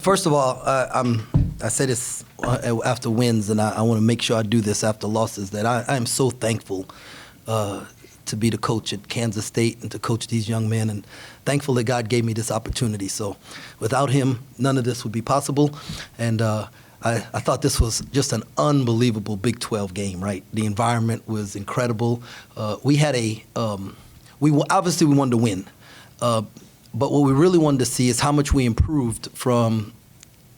First of all, I say this after wins, and I want to make sure I do this after losses, that I am so thankful to be the coach at Kansas State and to coach these young men, and thankful that God gave me this opportunity. So without him, none of this would be possible. And I thought this was just an unbelievable Big 12 game, right? The environment was incredible. We had obviously we wanted to win. But what we really wanted to see is how much we improved from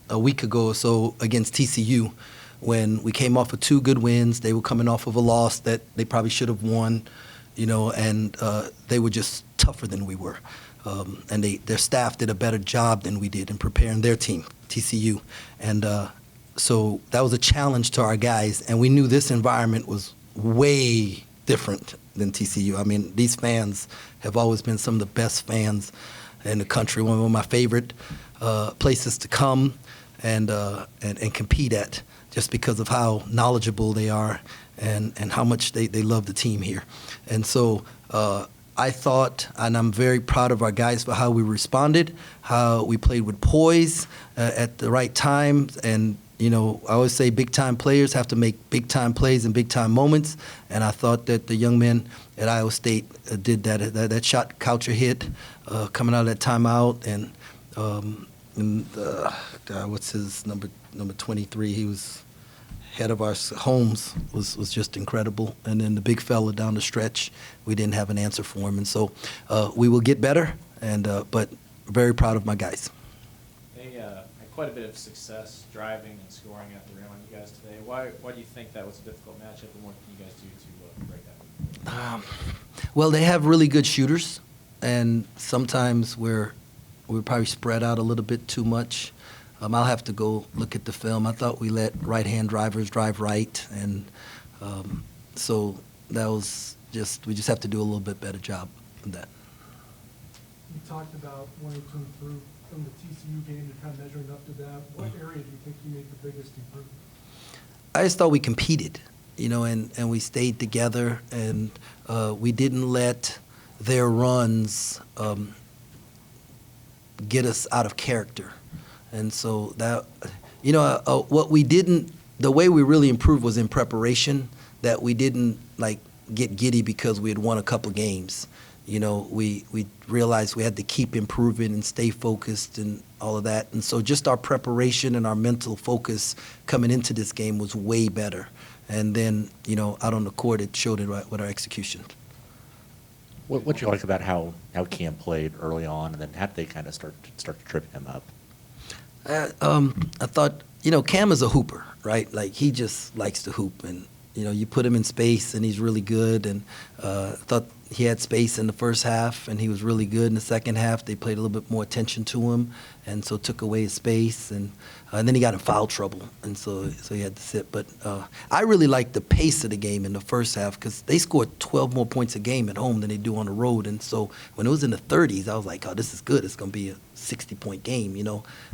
a week ago or so against TCU, when we came off of 2 good wins. They were coming off of a loss that they probably should have won, and they were just tougher than we were. And their staff did a better job than we did in preparing their team, TCU. And so that was a challenge to our guys, and we knew this environment was way different than TCU. I mean, these fans have always been some of the best fans in the country, one of my favorite places to come and compete at, just because of how knowledgeable they are and how much they love the team here. And so I thought, and I'm very proud of our guys for how we responded, how we played with poise at the right time. And I always say big-time players have to make big-time plays in big-time moments, and I thought that the young men at Iowa State did that. That shot Coucher hit coming out of that timeout, and what's his number 23? He was head of our Holmes was just incredible, and then the big fella down the stretch, we didn't have an answer for him, and so we will get better, and but very proud of my guys. Had quite a bit of success driving and scoring at the rim on you guys today. Why do you think that was a difficult matchup, and what can you guys do to break that? Well, they have really good shooters, and sometimes we're probably spread out a little bit too much. I'll have to go look at the film. I thought we let right-hand drivers drive right, and so that was we just have to do a little bit better job of that. You talked about wanting to improve from the TCU game and kind of measuring up to that. What area do you think you made the biggest improvement? I just thought we competed, and we stayed together, and we didn't let their runs get us out of character. And so that, what we didn't, the way we really improved was in preparation, that we didn't get giddy because we had won a couple games. We realized we had to keep improving and stay focused and all of that. And so just our preparation and our mental focus coming into this game was way better. And then, out on the court, it showed it right with our execution. What you like about how Cam played early on, and then how did they kind of start to trip him up? I thought, Cam is a hooper, right? Like, he just likes to hoop, and you put him in space, and he's really good. And I thought he had space in the first half, and he was really good in the second half. They played a little bit more attention to him, and so took away his space. And then he got in foul trouble, and so he had to sit. But I really liked the pace of the game in the first half, because they scored 12 more points a game at home than they do on the road. And so when it was in the 30s, I was like, oh, this is good. It's going to be a 60-point game,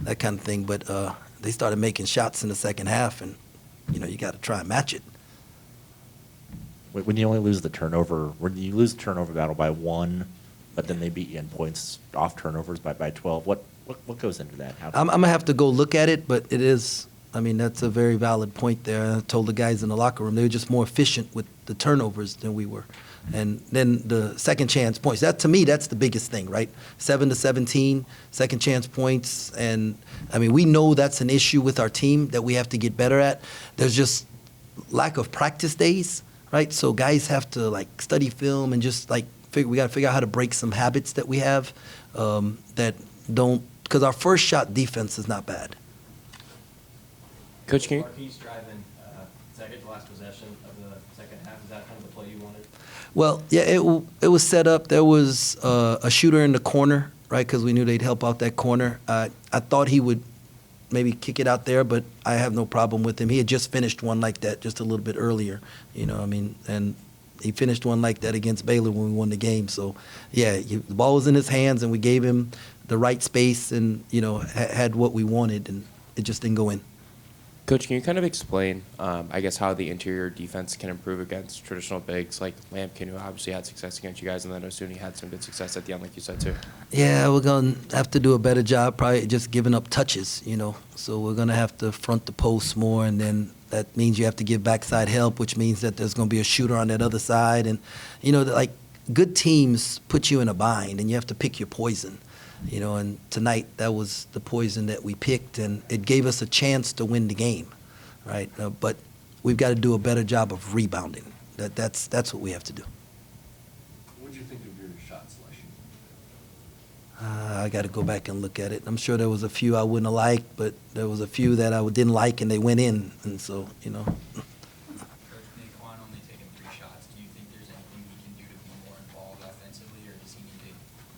that kind of thing. But they started making shots in the second half, and, you got to try and match it. When you only lose the turnover, when you lose the turnover battle by 1, but then they beat you in points off turnovers by 12, what goes into that? I'm going to have to go look at it, but it is, that's a very valid point there. I told the guys in the locker room they were just more efficient with the turnovers than we were. And then the second chance points, to me, that's the biggest thing, right? 7-17, second chance points. And, we know that's an issue with our team that we have to get better at. There's just lack of practice days. Right, so guys have to study film and just we got to figure out how to break some habits that we have that don't, because our first shot defense is not bad. Coach King? Marquise driving, second to last possession of the second half. Is that kind of the play you wanted? Well, yeah, it was set up. There was a shooter in the corner, right, because we knew they'd help out that corner. I thought he would maybe kick it out there, but I have no problem with him. He had just finished one like that just a little bit earlier, and he finished one like that against Baylor when we won the game. So, yeah, the ball was in his hands, and we gave him the right space and, had what we wanted, and it just didn't go in. Coach, can you kind of explain, I guess, how the interior defense can improve against traditional bigs like Lampkin, who obviously had success against you guys, and then Osuni had some good success at the end, like you said, too? Yeah, we're going to have to do a better job probably just giving up touches, you know. So we're going to have to front the post more, and then that means you have to give backside help, which means that there's going to be a shooter on that other side. And, you know, like good teams put you in a bind, and you have to pick your poison. You know, and tonight that was the poison that we picked, and it gave us a chance to win the game, right? But we've got to do a better job of rebounding. That's what we have to do. What did you think of your shot selection? I got to go back and look at it. I'm sure there was a few I wouldn't have liked, but there was a few that I didn't like, and they went in, and so, you know. Coach, Naquan only taking 3 shots. Do you think there's anything he can do to be more involved offensively, or does he need to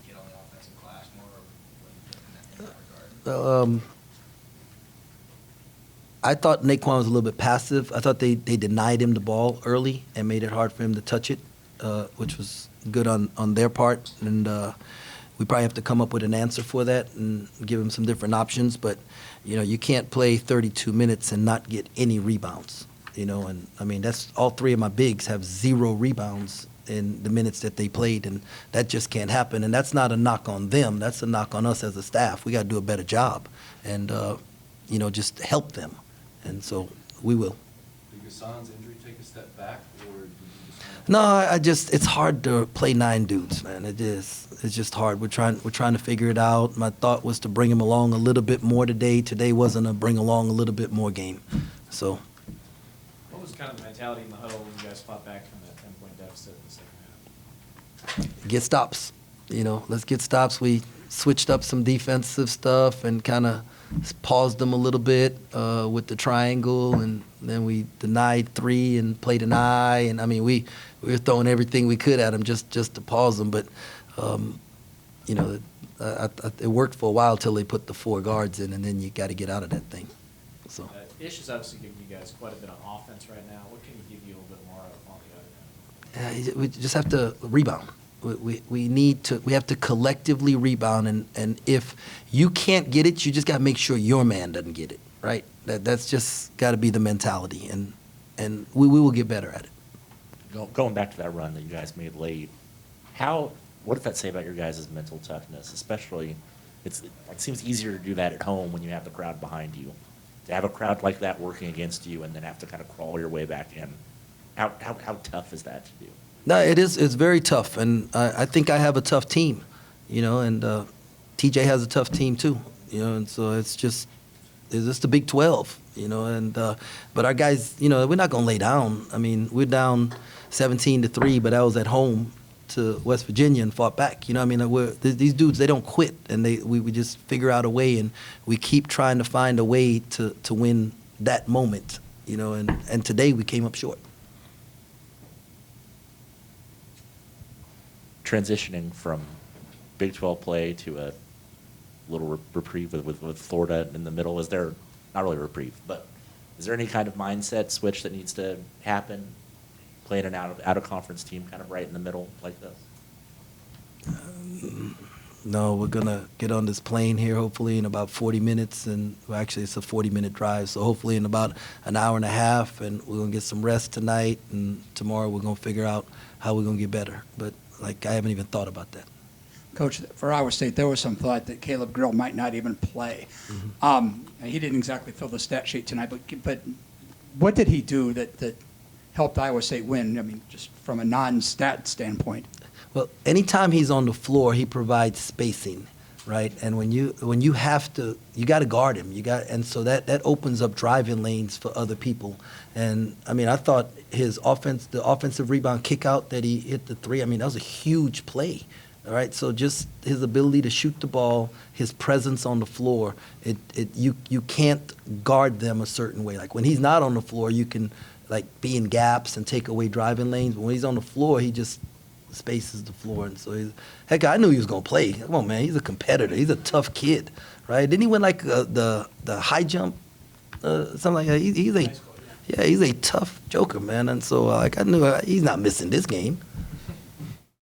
get on the offensive glass more, or what do you think in that regard? I thought Naquan was a little bit passive. I thought they denied him the ball early and made it hard for him to touch it, which was good on their part. And we probably have to come up with an answer for that and give him some different options. But, you know, you can't play 32 minutes and not get any rebounds, you know. And, I mean, that's all 3 of my bigs have 0 rebounds in the minutes that they played, and that just can't happen. And that's not a knock on them. That's a knock on us as a staff. We got to do a better job and, you know, just help them. And so we will. Did Gassan's injury take a step back, or did you just? No, I just, it's hard to play 9 dudes, man. It is. It's just hard. We're trying to figure it out. My thought was to bring him along a little bit more today. Today wasn't a bring along a little bit more game. So. What was kind of the mentality in the huddle when you guys fought back from that 10-point deficit in the second half? Get stops. You know, let's get stops. We switched up some defensive stuff and kind of paused them a little bit with the triangle, and then we denied 3 and played an eye. And I mean, we were throwing everything we could at them just to pause them. But you know, it worked for a while till they put the 4 guards in, and then you got to get out of that thing. So. Ish is obviously giving you guys quite a bit on offense right now. What can he give you a little bit more of on the other end? We just have to rebound. We have to collectively rebound, and if you can't get it, you just got to make sure your man doesn't get it, right? That's just got to be the mentality, and we will get better at it. Going back to that run that you guys made late, what does that say about your guys' mental toughness? Especially, it seems easier to do that at home when you have the crowd behind you. To have a crowd like that working against you and then have to kind of crawl your way back in, how tough is that to do? No, it is. It's very tough, and I think I have a tough team, you know, and TJ has a tough team too, you know, and so it's just the Big 12, you know, and but our guys, you know, we're not gonna lay down. I mean, we're down 17-3, but I was at home to West Virginia and fought back. You know, I mean, these dudes, they don't quit, and we just figure out a way, and we keep trying to find a way to win that moment, you know, and today we came up short. Transitioning from Big 12 play to a little reprieve with Florida in the middle, is there, not really a reprieve, but is there any kind of mindset switch that needs to happen, playing an out-of-conference team kind of right in the middle like this? No, we're going to get on this plane here hopefully in about 40 minutes, and well, actually it's a 40-minute drive, so hopefully in about an hour and a half, and we're going to get some rest tonight, and tomorrow we're going to figure out how we're going to get better. But like, I haven't even thought about that. Coach, for Iowa State, there was some thought that Caleb Grill might not even play. He didn't exactly fill the stat sheet tonight, but what did he do that helped Iowa State win? I mean, just from a non-stat standpoint. Well, anytime he's on the floor, he provides spacing, right? And when you have to, you got to guard him. And so that opens up driving lanes for other people. And I mean, I thought the offensive rebound kick out that he hit the 3, I mean, that was a huge play. All right, so just his ability to shoot the ball, his presence on the floor, you can't guard them a certain way. Like when he's not on the floor, you can like be in gaps and take away driving lanes. But when he's on the floor, he just spaces the floor. And so heck, I knew he was gonna play. Come on, man, he's a competitor. He's a tough kid, right? Didn't he win like the high jump, something like that? He's a tough joker, man. And so like I knew he's not missing this game.